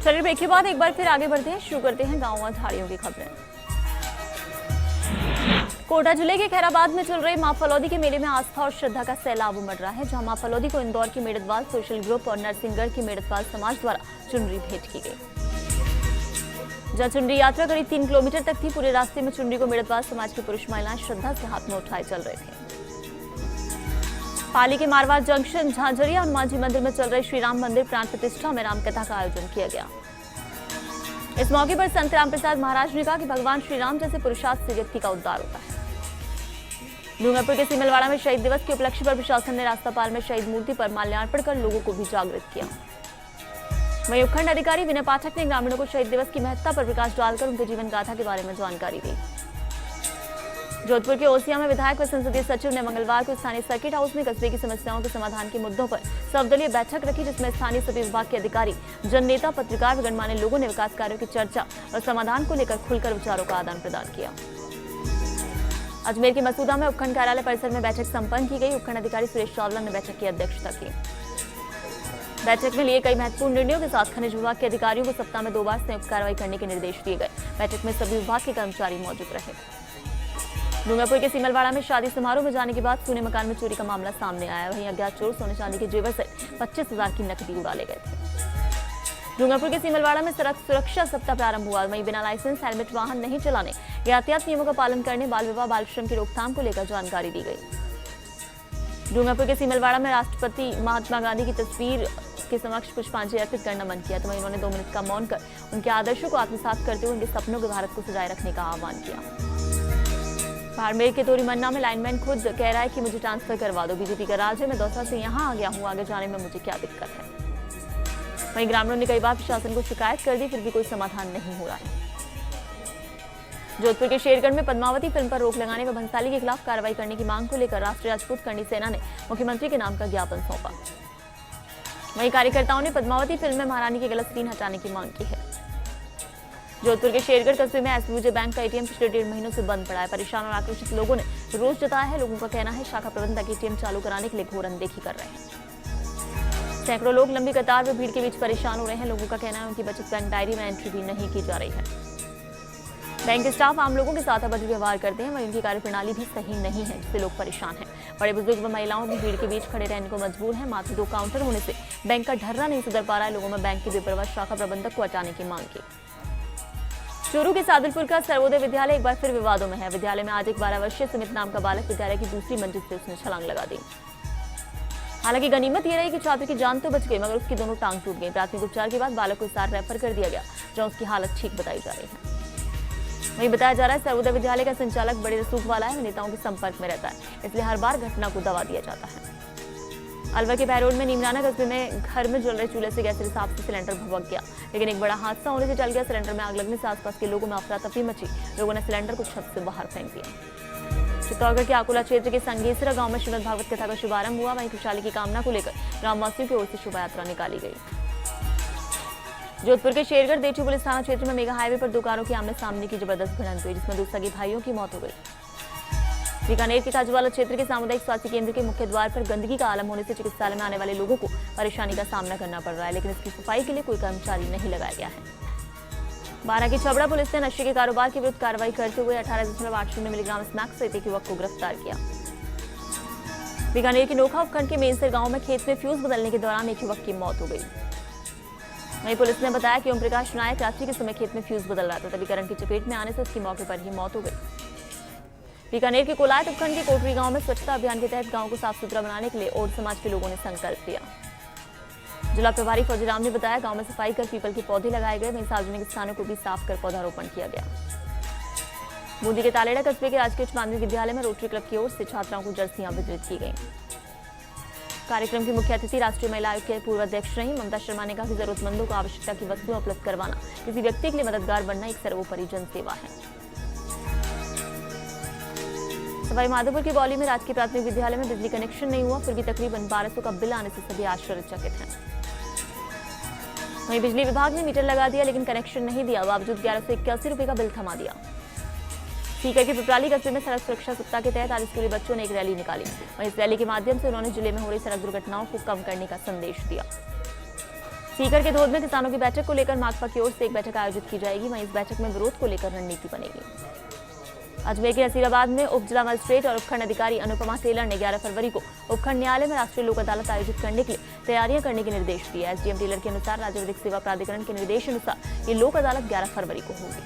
चलिए ब्रेक के बाद एक बार फिर आगे बढ़ते हैं, शुरू करते हैं गाँव और झाड़ियों की खबरें। कोटा जिले के खैराबाद में चल रहे मां फलौदी के मेले में आस्था और श्रद्धा का सैलाब उमड़ रहा है, जहां मां फलौदी को इंदौर की मेड़तवाल सोशल ग्रुप और नरसिंहगढ़ की मेड़तवाल समाज द्वारा चुनरी भेंट की गई। जहां चुनरी यात्रा करीब 3 किलोमीटर तक थी, पूरे रास्ते में चुनरी को मेड़तवाल समाज की पुरुष महिलाएं श्रद्धा से हाथ में उठाए चल रहे थे। पाली के मारवाड़ जंक्शन झांझरिया हनुमान जी मंदिर में चल रहे श्री राम मंदिर प्राण प्रतिष्ठा में राम कथा का आयोजन किया गया। इस मौके पर संत राम प्रसाद महाराज ने कहा कि भगवान श्री राम जैसे पुरुषार्थ से व्यक्ति का उद्धार होता है। डूंगरपुर के सिमलवाड़ा में शहीद दिवस के उपलक्ष्य पर प्रशासन ने रास्तापाल में शहीद मूर्ति पर माल्यार्पण कर लोगों को भी जागृत किया। वहीं उपखंड अधिकारी विनय पाठक ने ग्रामीणों को शहीद दिवस की महत्ता पर प्रकाश डालकर उनके जीवन गाथा के बारे में जानकारी दी। जोधपुर के ओसिया में विधायक व संसदीय सचिव ने मंगलवार को स्थानीय सर्किट हाउस में कस्बे की समस्याओं के समाधान के मुद्दों पर सर्वदलीय बैठक रखी, जिसमें स्थानीय सभी विभाग के अधिकारी, जननेता, पत्रकार व गणमान्य लोगों ने विकास कार्यों की चर्चा और समाधान को लेकर खुलकर विचारों का आदान प्रदान किया। अजमेर के मसूदा में उपखंड कार्यालय परिसर में बैठक संपन्न की गई। उपखंड अधिकारी सुरेश चावला ने बैठक की अध्यक्षता की। बैठक में लिए कई महत्वपूर्ण निर्णयों के साथ खनिज विभाग के अधिकारियों को सप्ताह में 2 बार संयुक्त कार्रवाई करने के निर्देश दिए गए। बैठक में सभी विभाग के कर्मचारी मौजूद रहे। डूंगरपुर के सिमलवाड़ा में शादी समारोह में जाने के बाद सोने मकान में चोरी का मामला सामने आया। वहीं अज्ञात चोर सोने चांदी के जेवर से 25,000 की नकदी उड़ा ले गए थे। डूंगरपुर के सिमलवाड़ा में सड़क सुरक्षा सप्ताह प्रारंभ हुआ। वहीं बिना लाइसेंस हेलमेट वाहन नहीं चलाने, यातायात नियमों का पालन करने, बाल विवाह, बाल श्रम की रोकथाम को लेकर जानकारी दी गई। डूंगरपुर के सिमलवाड़ा में राष्ट्रपति महात्मा गांधी की तस्वीर के समक्ष पुष्पांजलि अर्पित करना मन किया, तो वहीं उन्होंने 2 मिनट का मौन कर उनके आदर्शों को आत्मसात करते हुए उनके सपनों के भारत को सजाए रखने का आह्वान किया। बाड़मेर के तोरीमन्ना में लाइनमैन खुद कह रहा है कि मुझे ट्रांसफर करवा दो, बीजेपी का राज है, मैं दौसा से यहाँ आ गया हूँ, आगे जाने में मुझे क्या दिक्कत है। वहीं ग्रामीणों ने कई बार प्रशासन को शिकायत कर दी, फिर भी कोई समाधान नहीं हो रहा है। जोधपुर के शेरगढ़ में पद्मावती फिल्म पर रोक लगाने व भंसाली के खिलाफ कार्रवाई करने की मांग को लेकर राष्ट्रीय राजपूत करणी सेना ने मुख्यमंत्री के नाम का ज्ञापन सौंपा। वहीं कार्यकर्ताओं ने पद्मावती फिल्म में महारानी की गलत सीन हटाने की मांग की है। जोधपुर के शेरगढ़ कस्बे में एसबीजे बैंक का एटीएम पिछले 1.5 महीनों से बंद पड़ा है। परेशान और आक्रोशित लोगों ने रोष जताया है। लोगों का कहना है शाखा प्रबंधक एटीएम चालू कराने के लिए घोर अनदेखी कर रहे हैं। सैकड़ों लोग लंबी कतार में भीड़ के बीच परेशान हो रहे हैं। लोगों का कहना है उनकी बचत बैंक डायरी में एंट्री भी नहीं की जा रही है। बैंक के स्टाफ आम लोगों के साथ अभद्र व्यवहार करते हैं, वहीं उनकी कार्यप्रणाली भी सही नहीं है, जिससे लोग परेशान हैं। बड़े बुजुर्ग व महिलाओं भी भीड़ के बीच खड़े रहने को मजबूर हैं। मात्र 2 काउंटर होने से बैंक का ढर्रा नहीं सुधर पा रहा है। लोगों में बैंक की बेपरवाह शाखा प्रबंधक को हटाने की मांग की। चूरू के सादुलपुर का सर्वोदय विद्यालय एक बार फिर विवादों में है। विद्यालय में आज एक 12 वर्षीय सुमित नाम का बालक विद्यालय की दूसरी मंजिल से उसने छलांग लगा दी। हालांकि गनीमत ये रही कि छात्र की जान तो बच गई, मगर उसकी दोनों टांग टूट गई। प्राथमिक उपचार के बाद बालक को हिसार रेफर कर दिया गया, जहां उसकी हालत ठीक बताई जा रही है। वहीं बताया जा रहा है सर्वोदय विद्यालय का संचालक बड़े रसूख वाला है, नेताओं के संपर्क में रहता है, इसलिए हर बार घटना को दबा दिया जाता है। अलवर के बहरोड में नीमराना कस्बे में घर में जल रहे चूल्हे से गैस रिसाव से सिलेंडर भभक गया, लेकिन एक बड़ा हादसा होने से टल गया। सिलेंडर में आग लगने से आसपास के लोगों में अफरा तफरी मची। लोगों ने सिलेंडर को छत से बाहर फेंक दिया। चित्तौड़गढ़ के आकुला क्षेत्र के संगेसरा गांव में श्रीमद् भागवत कथा का शुभारंभ हुआ। वहीं खुशहाली की कामना को लेकर ग्रामवासियों की ओर से शोभा यात्रा निकाली गई। जोधपुर के शेरगढ़ देठी पुलिस थाना क्षेत्र में मेगा हाईवे पर 2 कारों की आमने सामने की जबरदस्त भिड़ंत हुई, जिसमें 2 सगे भाइयों की मौत हो गई। बीकानेर के काजूवाला क्षेत्र के सामुदायिक स्वास्थ्य केंद्र के मुख्य द्वार पर गंदगी का आलम होने से चिकित्सालय में आने वाले लोगों को परेशानी का सामना करना पड़ रहा है, लेकिन इसकी सफाई के लिए कोई कर्मचारी नहीं लगाया गया है। 12 की छबड़ा पुलिस ने नशे के कारोबार के विरुद्ध कार्रवाई करते हुए 18.80 मिलीग्राम स्मैक सहित एक युवक को गिरफ्तार किया। बीकानेर के नोखा उपखंड के मेनसर गांव में खेत में फ्यूज बदलने के दौरान एक युवक की मौत हो गई। वहीं पुलिस ने बताया कि ओम प्रकाश नायक रात्रि के समय खेत में फ्यूज बदल रहा था, तभी करंट की चपेट में आने से उसकी मौके पर ही मौत हो गई। बीकानेर के कोलायत उपखंड के कोटरी गांव में स्वच्छता अभियान के तहत गांव को साफ सुथरा बनाने के लिए ओड समाज के लोगों ने संकल्प लिया। जिला प्रभारी फौजीराम ने बताया गांव में सफाई कर पीपल के पौधे लगाए गए। वहीं सार्वजनिक स्थानों को भी साफ कर पौधारोपण किया गया। बूंदी के तालेड़ा कस्बे के राजकीय उच्च माध्यमिक विद्यालय में रोटरी क्लब की ओर से छात्राओं को जर्सियां वितरित की गई। कार्यक्रम की मुख्य अतिथि राष्ट्रीय महिला आयोग के पूर्व अध्यक्ष रही ममता शर्मा ने कहा कि जरूरतमंदों को आवश्यकता की वस्तुएं उपलब्ध करवाना, किसी व्यक्ति के लिए मददगार बनना एक सर्वोपरि जनसेवा है। सवाई माधोपुर की बौली में राजकीय प्राथमिक विद्यालय में बिजली कनेक्शन नहीं हुआ, फिर भी तकरीबन 1200 का बिल आने से सभी आश्चर्यचकित हैं। वहीं बिजली विभाग ने मीटर लगा दिया, लेकिन कनेक्शन नहीं दिया, बावजूद 1181 रुपए का बिल थमा दिया। सीकर के पिपराली कस्बे में सड़क सुरक्षा सप्ताह के तहत आज स्कूली बच्चों ने एक रैली निकाली। वहीं इस रैली के माध्यम से उन्होंने जिले में हो रही सड़क दुर्घटनाओं को कम करने का संदेश दिया। सीकर के धोद में किसानों की बैठक को लेकर माकपा की ओर से एक बैठक आयोजित की जाएगी। वहीं इस बैठक में विरोध को लेकर रणनीति बनेगी। अजमेर के नसीराबाद में उप जिला मजिस्ट्रेट और उपखंड अधिकारी अनुपमा टेलर ने 11 फरवरी को उपखंड न्यायालय में राष्ट्रीय लोक अदालत आयोजित करने के लिए तैयारियां करने के निर्देश दिए। एसडीएम टेलर के अनुसार राज्य विधिक सेवा प्राधिकरण के निर्देश अनुसार ये लोक अदालत 11 फरवरी को होगी।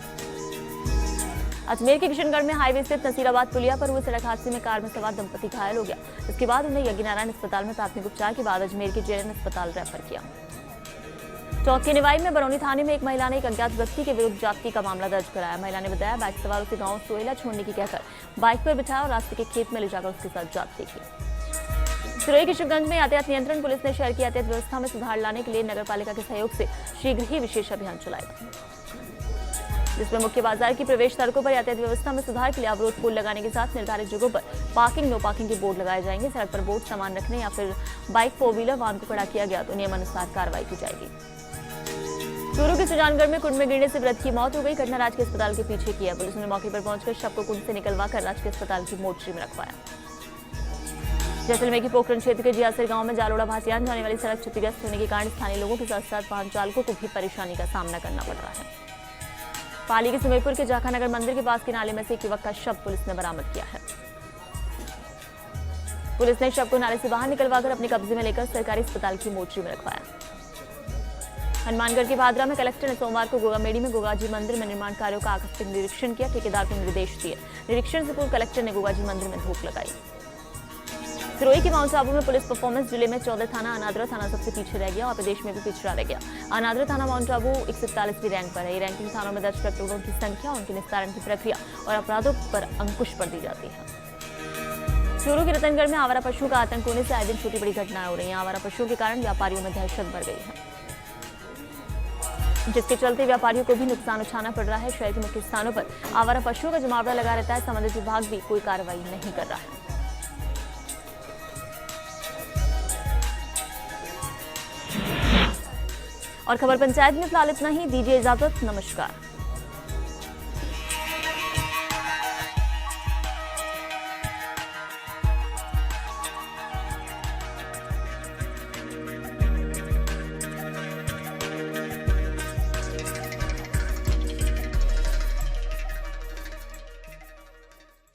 अजमेर के किशनगढ़ में हाईवे स्थित नसीराबाद पुलिया पर हुए सड़क हादसे में कार में सवार दंपति घायल हो गया। इसके बाद उन्हें यज्ञनारायण अस्पताल में प्राथमिक उपचार के बाद अजमेर के जेएन अस्पताल रेफर किया। टोंक के निवाई में बरौनी थाने में एक महिला ने एक अज्ञात व्यक्ति के विरुद्ध जाति का मामला दर्ज कराया। महिला ने बताया बाइक सवारों से गांव सोयला छोड़ने की कहकर बाइक पर बिठाया और रास्ते के खेत में ले जाकर उसके साथ जाति की। सिरोही किशनगंज में यातायात नियंत्रण पुलिस ने शहर की यातायात व्यवस्था में सुधार लाने के लिए नगर पालिका के सहयोग से शीघ्र ही विशेष अभियान चलाएगा, जिसमें मुख्य बाजार की प्रवेश सड़कों पर यातायात व्यवस्था में सुधार के लिए अवरोध पोल लगाने के साथ निर्धारित जगहों पर पार्किंग नो पार्किंग के बोर्ड लगाए जाएंगे। सड़क पर बोर्ड सामान रखने या फिर बाइक फोर व्हीलर वाहन को खड़ा किया गया तो नियमानुसार कार्रवाई की जाएगी। चूरू के सुजानगढ़ में कुंड में गिरने से वृद्ध की मौत हो गई। घटना राजकीय अस्पताल के पीछे की है। पुलिस ने मौके पर पहुंचकर शव को कुंड से निकलवाकर राजकीय अस्पताल की मोर्चरी में रखवाया। जैसलमेर के पोखरण क्षेत्र के जियासर गांव में जालोड़ा भासियान जाने वाली सड़क क्षतिग्रस्त होने के कारण स्थानीय लोगों के साथ साथ वाहन चालकों को भी परेशानी का सामना करना पड़ रहा है। पाली के सुमेरपुर के जाखानगर मंदिर के पास के नाले में से एक युवक का शव पुलिस ने बरामद किया है। पुलिस ने शव को नाले से बाहर निकलवाकर अपने कब्जे में लेकर सरकारी अस्पताल की मोर्चरी में रखवाया। हनुमानगढ़ के भादरा में कलेक्टर ने सोमवार को गोगामेड़ी में गोगाजी मंदिर में निर्माण कार्यों का आकस्मिक निरीक्षण किया। ठेकेदार को निर्देश दिए। निरीक्षण से पूर्व कलेक्टर ने गोगाजी मंदिर में धूप लगाई। सिरोही के माउंट आबू में पुलिस परफॉर्मेंस जिले में 14 थाना अनादरा थाना सबसे पीछे रह गया और प्रदेश में भी पिछड़ा रह गया। अनादरा थाना माउंट आबू 147वीं रैंक पर है। ये रैंकिंग थानों में दर्ज प्रकरणों की संख्या, उनके निस्तारण की प्रक्रिया और अपराधों पर अंकुश पर दी जाती है। चूरू के रतनगढ़ में आवारा पशुओं का आतंक होने से आए दिन छोटी बड़ी घटनाएं हो रही हैं। आवारा पशुओं के कारण व्यापारियों में दहशत बढ़ गई है, जिसके चलते व्यापारियों को भी नुकसान उठाना पड़ रहा है। शहर के मुख्य स्थानों पर आवारा पशुओं का जमावड़ा लगा रहता है। संबंधित विभाग भी कोई कार्रवाई नहीं कर रहा है। और खबर पंचायत में फिलहाल इतना ही। दीजिए इजाजत, नमस्कार।